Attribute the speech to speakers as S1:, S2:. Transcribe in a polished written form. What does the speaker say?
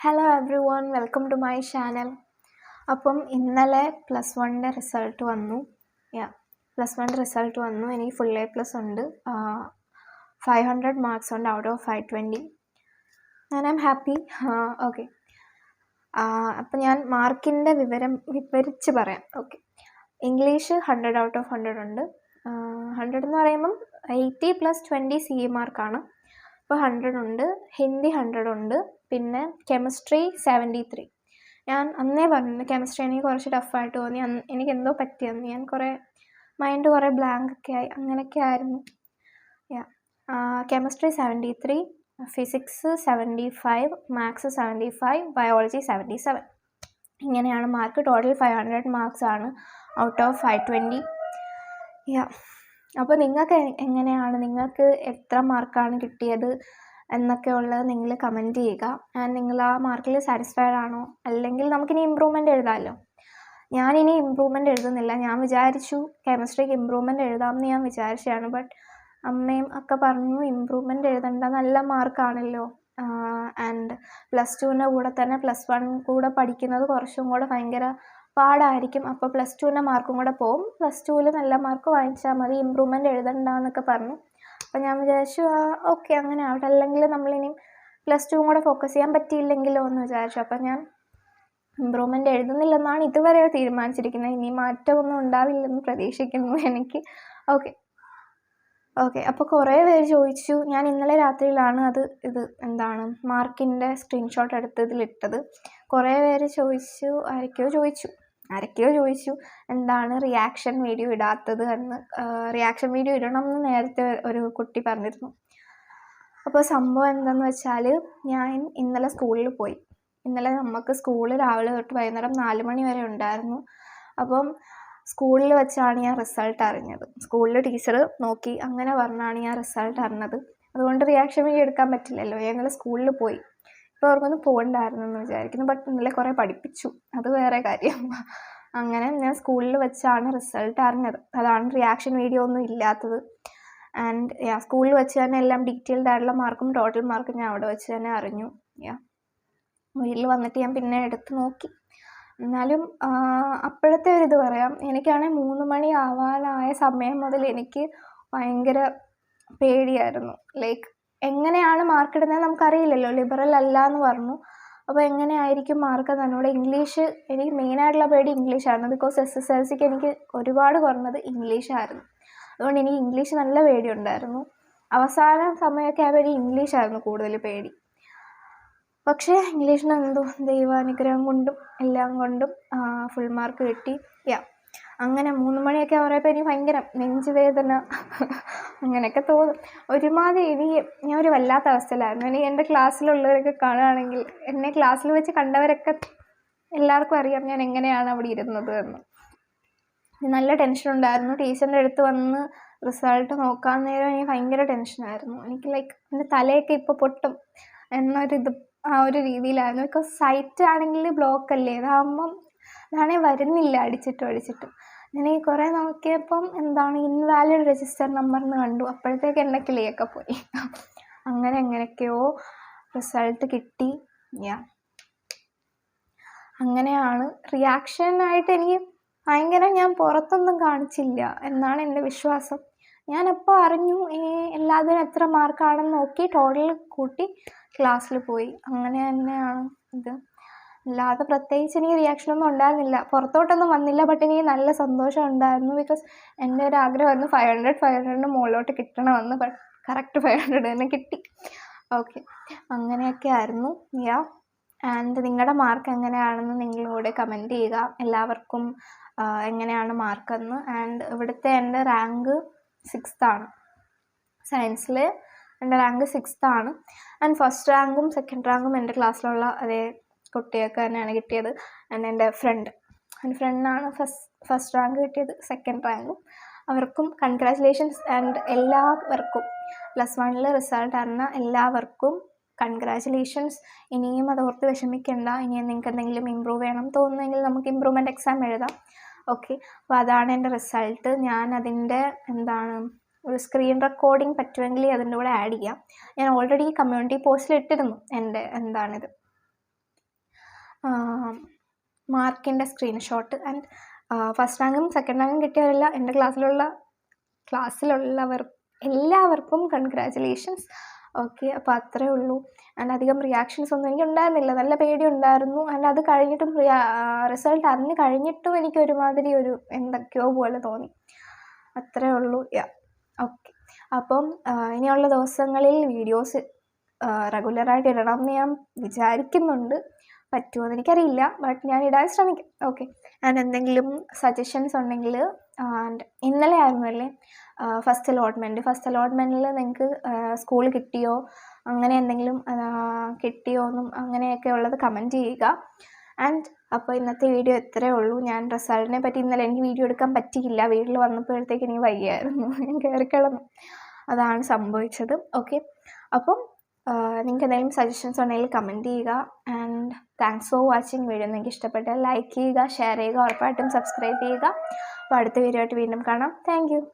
S1: Hello everyone, welcome to my channel. അപ്പം ഇന്നലെ +1 result വന്നു. +1 റിസൾട്ട് വന്നു. എനിക്ക് ഫുൾ A+ ഉണ്ട്. 500 മാർക്സ് ഉണ്ട് out of 520. And I am happy. Okay, അപ്പം ഞാൻ മാർക്കിൻ്റെ വിവരിച്ച് പറയാം. ഓക്കെ, ഇംഗ്ലീഷ് 100 ഔട്ട് ഓഫ് 100 ഉണ്ട്. 100 എന്ന് പറയുമ്പം 80 + 20 CE മാർക്കാണ്. അപ്പോൾ 100 ഉണ്ട്. ഹിന്ദി 100 ഉണ്ട്. പിന്നെ കെമിസ്ട്രി 73. ഞാൻ അന്നേ പറഞ്ഞു കെമിസ്ട്രി എനിക്ക് കുറച്ച് ടഫായിട്ട് തോന്നി. എനിക്ക് എന്തോ പറ്റിയെന്ന്. ഞാൻ മൈൻഡ് കുറേ ബ്ലാങ്ക് ഒക്കെ ആയി, അങ്ങനെയൊക്കെ ആയിരുന്നു. Chemistry 73, physics 75, maths 75, biology 77. ഇങ്ങനെയാണ് മാർക്ക്. ടോട്ടൽ 500 മാർക്സ് ആണ് ഔട്ട് ഓഫ് 520. അപ്പോൾ നിങ്ങൾക്ക് എങ്ങനെയാണ്, നിങ്ങൾക്ക് എത്ര മാർക്കാണ് കിട്ടിയത് എന്നൊക്കെ ഉള്ളത് നിങ്ങൾ കമൻറ്റ് ചെയ്യുക. ആൻഡ് നിങ്ങൾ ആ മാർക്കിൽ സാറ്റിസ്ഫൈഡ് ആണോ, അല്ലെങ്കിൽ നമുക്കിനി ഇമ്പ്രൂവ്മെൻ്റ് എഴുതാമല്ലോ. ഞാനിനി ഇമ്പ്രൂവ്മെൻ്റ് എഴുതുന്നില്ല. ഞാൻ വിചാരിച്ചു കെമിസ്ട്രിക്ക് ഇമ്പ്രൂവ്മെൻ്റ് എഴുതാമെന്ന് ഞാൻ വിചാരിച്ചതാണ്. ബട്ട് അമ്മയും ഒക്കെ പറഞ്ഞു ഇമ്പ്രൂവ്മെൻ്റ് എഴുതണ്ട, നല്ല മാർക്കാണല്ലോ. ആൻഡ് +2ൻ്റെ കൂടെ തന്നെ +1 കൂടെ പഠിക്കുന്നത് കുറച്ചും കൂടെ ഭയങ്കര പാടായിരിക്കും. അപ്പോൾ +2ൻ്റെ മാർക്കും കൂടെ പോകും. +2ൽ നല്ല മാർക്ക് വാങ്ങിച്ചാൽ മതി, ഇമ്പ്രൂവ്മെൻ്റ് എഴുതണ്ട എന്നൊക്കെ പറഞ്ഞു. അപ്പോൾ ഞാൻ വിചാരിച്ചു ഓക്കെ അങ്ങനെ ആവട്ടെ, അല്ലെങ്കിൽ നമ്മളിനി +2 കൂടെ ഫോക്കസ് ചെയ്യാൻ പറ്റിയില്ലെങ്കിലോ എന്ന് വിചാരിച്ചു. അപ്പം ഞാൻ ഇമ്പ്രൂവ്മെൻ്റ് എഴുതുന്നില്ലെന്നാണ് ഇതുവരെ തീരുമാനിച്ചിരിക്കുന്നത്. ഇനി മാറ്റമൊന്നും ഉണ്ടാവില്ലെന്ന് പ്രതീക്ഷിക്കുന്നു എനിക്ക്. ഓക്കെ, അപ്പോൾ കുറേ പേര് ചോദിച്ചു. ഞാൻ ഇന്നലെ രാത്രിയിലാണ് മാർക്കിൻ്റെ സ്ക്രീൻഷോട്ട് എടുത്ത് ഇതിലിട്ടത്. കുറേ പേര് ആരൊക്കെയോ ചോദിച്ചു എന്താണ് റിയാക്ഷൻ വീഡിയോ ഇടാത്തത് എന്ന്. റിയാക്ഷൻ വീഡിയോ ഇടണം എന്ന് നേരത്തെ ഒരു കുട്ടി പറഞ്ഞിരുന്നു. അപ്പോൾ സംഭവം എന്താണെന്ന് വെച്ചാൽ, ഞാൻ ഇന്നലെ സ്കൂളിൽ പോയി. ഇന്നലെ നമുക്ക് സ്കൂൾ രാവിലെ തൊട്ട് വൈകുന്നേരം 4 മണി വരെ ഉണ്ടായിരുന്നു. അപ്പം സ്കൂളിൽ വെച്ചാണ് ഞാൻ റിസൾട്ട് അറിഞ്ഞത്. സ്കൂളിൽ ടീച്ചർ നോക്കി അങ്ങനെ പറഞ്ഞാണ് ഞാൻ റിസൾട്ട് അറിഞ്ഞത്. അതുകൊണ്ട് റിയാക്ഷൻ വീഡിയോ എടുക്കാൻ പറ്റില്ലല്ലോ. ഞങ്ങൾ സ്കൂളിൽ പോയി. ഇപ്പോൾ അവർക്കൊന്നും പോകണ്ടായിരുന്നു എന്ന് വിചാരിക്കുന്നു. ബട്ട് ഇന്നലെ കുറേ പഠിപ്പിച്ചു, അത് വേറെ കാര്യം. അങ്ങനെ ഞാൻ സ്കൂളിൽ വെച്ചാണ് റിസൾട്ട് അറിഞ്ഞത്. അതാണ് റിയാക്ഷൻ വീഡിയോ ഒന്നും ഇല്ലാത്തത്. ആൻഡ് സ്കൂളിൽ വെച്ച് തന്നെ എല്ലാം ഡീറ്റെയിൽഡ് ആയിട്ടുള്ള മാർക്കും ടോട്ടൽ മാർക്കും ഞാൻ അവിടെ വെച്ച് തന്നെ അറിഞ്ഞു. വീട്ടിൽ വന്നിട്ട് ഞാൻ പിന്നെ എടുത്ത് നോക്കി. എന്നാലും അപ്പോഴത്തെ ഒരിത് പറയാം. എനിക്കാണെങ്കിൽ 3 മണി ആവാനായ സമയം മുതൽ എനിക്ക് ഭയങ്കര പേടിയായിരുന്നു. ലൈക്ക് എങ്ങനെയാണ് മാർക്ക് ഇടുന്നത് നമുക്കറിയില്ലല്ലോ. ലിബറൽ അല്ല എന്ന് പറഞ്ഞു. അപ്പോൾ എങ്ങനെയായിരിക്കും മാർക്ക് എന്നോട്. ഇംഗ്ലീഷ്, എനിക്ക് മെയിനായിട്ടുള്ള പേടി ഇംഗ്ലീഷായിരുന്നു. ബിക്കോസ് SSLCക്ക് എനിക്ക് ഒരുപാട് കുറഞ്ഞത് ഇംഗ്ലീഷായിരുന്നു. അതുകൊണ്ട് എനിക്ക് ഇംഗ്ലീഷ് നല്ല പേടിയുണ്ടായിരുന്നു. അവസാന സമയമൊക്കെ ആയപ്പോൾ ഇംഗ്ലീഷായിരുന്നു കൂടുതൽ പേടി. പക്ഷേ ഇംഗ്ലീഷിന് എന്തോ ദൈവാനുഗ്രഹം കൊണ്ടും എല്ലാം കൊണ്ടും ഫുൾ മാർക്ക് കിട്ടി. അങ്ങനെ 3 മണിയൊക്കെ പറയുമ്പോൾ എനിക്ക് ഭയങ്കര നെഞ്ചുവേദന അങ്ങനെയൊക്കെ തോന്നും. ഒരുമാതിരി ഞാൻ ഒരു വല്ലാത്ത അവസ്ഥയിലായിരുന്നു. എനിക്ക് എൻ്റെ ക്ലാസ്സിലുള്ളവരൊക്കെ കാണുകയാണെങ്കിൽ, എന്നെ ക്ലാസ്സിൽ വെച്ച് കണ്ടവരൊക്കെ എല്ലാവർക്കും അറിയാം ഞാൻ എങ്ങനെയാണ് അവിടെ ഇരുന്നത് എന്ന്. നല്ല ടെൻഷൻ ഉണ്ടായിരുന്നു. ടീച്ചറിൻ്റെ അടുത്ത് വന്ന് റിസൾട്ട് നോക്കാൻ നേരം എനിക്ക് ഭയങ്കര ടെൻഷനായിരുന്നു. എനിക്ക് ലൈക്ക് എൻ്റെ തലയൊക്കെ ഇപ്പോൾ പൊട്ടും ആ ഒരു രീതിയിലായിരുന്നു. ബിക്കോസ് സൈറ്റ് ആണെങ്കിൽ ബ്ലോക്ക് അല്ലേ, അതാണെങ്കിൽ വരുന്നില്ല അടിച്ചിട്ടും. ഞാൻ കുറേ നോക്കിയപ്പം ഇൻവാലിഡ് രജിസ്റ്റർ നമ്പർ എന്ന് കണ്ടു. അപ്പോഴത്തേക്ക് എൻ്റെ കിളിയൊക്കെ പോയി. എങ്ങനെയൊക്കെയോ റിസൾട്ട് കിട്ടി. അങ്ങനെയാണ്. റിയാക്ഷനായിട്ട് എനിക്ക് ഞാൻ പുറത്തൊന്നും കാണിച്ചില്ല എന്നാണ് എൻ്റെ വിശ്വാസം. ഞാനെപ്പോൾ അറിഞ്ഞു എല്ലാത്തിനും എത്ര മാർക്കാണെന്ന് നോക്കി ടോട്ടൽ കൂട്ടി ക്ലാസ്സിൽ പോയി. അങ്ങനെ തന്നെയാണ് ഇത്. അല്ലാതെ പ്രത്യേകിച്ച് എനിക്ക് റിയാക്ഷനൊന്നും ഉണ്ടായിരുന്നില്ല. പുറത്തോട്ടൊന്നും വന്നില്ല. ബട്ട് എനിക്ക് നല്ല സന്തോഷം ഉണ്ടായിരുന്നു. ബിക്കോസ് എൻ്റെ ഒരു ആഗ്രഹമായിരുന്നു 500 മുകളിലോട്ട് കിട്ടണമെന്ന്. ബട്ട് കറക്റ്റ് 500 തന്നെ കിട്ടി. ഓക്കെ, അങ്ങനെയൊക്കെ ആയിരുന്നു. ആൻഡ് നിങ്ങളുടെ മാർക്ക് എങ്ങനെയാണെന്ന് നിങ്ങളിവിടെ കമൻറ്റ് ചെയ്യുക. എല്ലാവർക്കും എങ്ങനെയാണ് മാർക്കെന്ന്. ആൻഡ് ഇവിടുത്തെ എൻ്റെ റാങ്ക് 6th ആണ്. സയൻസിൽ എൻ്റെ റാങ്ക് 6th ആണ്. ആൻഡ് ഫസ്റ്റ് റാങ്കും സെക്കൻഡ് റാങ്കും എൻ്റെ ക്ലാസ്സിലുള്ള അതേ കുട്ടികൾക്ക് തന്നെയാണ് കിട്ടിയത്. ആൻഡ് എൻ്റെ ഫ്രണ്ടിനാണ് ഫസ്റ്റ് റാങ്ക് കിട്ടിയത്, സെക്കൻഡ് റാങ്കും. അവർക്കും കൺഗ്രാജുലേഷൻസ്. ആൻഡ് എല്ലാവർക്കും +1 റിസൾട്ട് അറിഞ്ഞ എല്ലാവർക്കും കൺഗ്രാജുലേഷൻസ്. ഇനിയും അതോർത്ത് വിഷമിക്കേണ്ട. ഇനിയും നിങ്ങൾക്ക് എന്തെങ്കിലും ഇമ്പ്രൂവ് ചെയ്യണം തോന്നുന്നെങ്കിൽ നമുക്ക് ഇമ്പ്രൂവ്മെൻറ്റ് എക്സാം എഴുതാം. ഓക്കെ, അപ്പോൾ അതാണ് എൻ്റെ റിസൾട്ട്. ഞാൻ അതിൻ്റെ ഒരു സ്ക്രീൻ റെക്കോർഡിങ് പറ്റുമെങ്കിൽ അതിൻ്റെ കൂടെ ആഡ് ചെയ്യാം. ഞാൻ ഓൾറെഡി കമ്മ്യൂണിറ്റി പോസ്റ്റിൽ ഇട്ടിരുന്നു എൻ്റെ മാർക്കിൻ്റെ സ്ക്രീൻഷോട്ട്. ആൻഡ് ഫസ്റ്റ് റാങ്കും സെക്കൻഡ് റാങ്കും കിട്ടിയവരല്ല എൻ്റെ ക്ലാസ്സിലുള്ളവർ എല്ലാവർക്കും കൺഗ്രാജുലേഷൻസ്. ഓക്കെ, അപ്പോൾ അത്രയേ ഉള്ളൂ. ആൻഡ് അധികം റിയാക്ഷൻസ് ഒന്നും എനിക്ക് ഉണ്ടായിരുന്നില്ല, നല്ല പേടി ഉണ്ടായിരുന്നു. ആൻഡ് അത് കഴിഞ്ഞിട്ടും റിസൾട്ട് അറിഞ്ഞ് കഴിഞ്ഞിട്ടും എനിക്ക് ഒരുമാതിരി എന്തൊക്കെയോ പോലെ തോന്നി. അത്രയേ ഉള്ളൂ. ഓക്കെ, അപ്പം ഇനിയുള്ള ദിവസങ്ങളിൽ വീഡിയോസ് റെഗുലറായിട്ട് ഇടണം എന്ന് ഞാൻ വിചാരിക്കുന്നുണ്ട്. പറ്റുമോ എന്ന് എനിക്കറിയില്ല, ബട്ട് ഞാൻ ഇടാൻ ശ്രമിക്കാം. ഓക്കെ, ആൻഡ് എന്തെങ്കിലും സജഷൻസ് ഉണ്ടെങ്കിൽ, ആൻഡ് ഇന്നലെ ആയിരുന്നല്ലേ ഫസ്റ്റ് അലോട്ട്മെൻറ്റിൽ നിങ്ങൾക്ക് സ്കൂൾ കിട്ടിയോ, അങ്ങനെ എന്തെങ്കിലും കിട്ടിയോ എന്നും അങ്ങനെയൊക്കെ ഉള്ളത് കമൻറ്റ് ചെയ്യുക. ആൻഡ് അപ്പോൾ ഇന്നത്തെ വീഡിയോ ഇത്രയേ ഉള്ളൂ. ഞാൻ റിസൾട്ടിനെ പറ്റി ഇന്നലെ എനിക്ക് വീഡിയോ എടുക്കാൻ പറ്റിയില്ല, വീട്ടിൽ വന്നപ്പോഴത്തേക്ക് എനിക്ക് വയ്യായിരുന്നു, ഞാൻ കയറിക്കിടന്നു, അതാണ് സംഭവിച്ചത്. ഓക്കെ, അപ്പം നിങ്ങൾക്ക് എന്തെങ്കിലും സജഷൻസ് ഉണ്ടെങ്കിൽ കമൻറ്റ് ചെയ്യുക. And thanks for watching. Video നിങ്ങൾക്ക് ഇഷ്ടപ്പെട്ടാൽ ലൈക്ക് ചെയ്യുക, ഷെയർ ചെയ്യുക, ഉറപ്പായിട്ടും സബ്സ്ക്രൈബ് ചെയ്യുക. അപ്പോൾ അടുത്ത വീഡിയോ ആയിട്ട് വീണ്ടും കാണാം. Thank you.